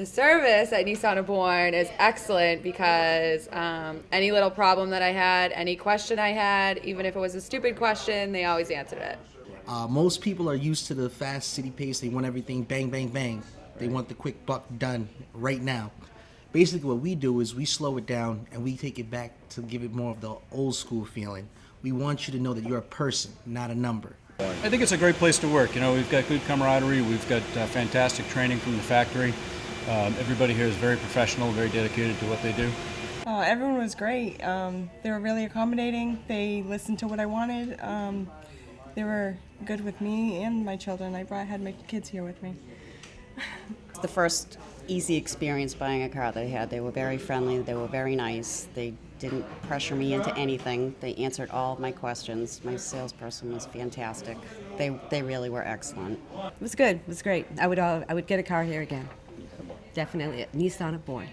The service at Nissan of Bourne is excellent because any little problem that I had, any question I had, even if it was a stupid question, they always answered it. Most people are used to the fast city pace. They want everything bang, bang, bang. They want the quick buck done right now. Basically, what we do is we slow it down and we take it back to give it more of the old school feeling. We want you to know that you're a person, not a number. I think it's a great place to work. You know, we've got good camaraderie. We've got fantastic training from the factory. Everybody here is very professional, very dedicated to what they do. Everyone was great. They were really accommodating. They listened to what I wanted. They were good with me and my children. Had my kids here with me. It's the first easy experience buying a car that I had. They were very friendly. They were very nice. They didn't pressure me into anything. They answered all of my questions. My salesperson was fantastic. They really were excellent. It was good. It was great. I would get a car here again. Definitely at Nissan of Bourne.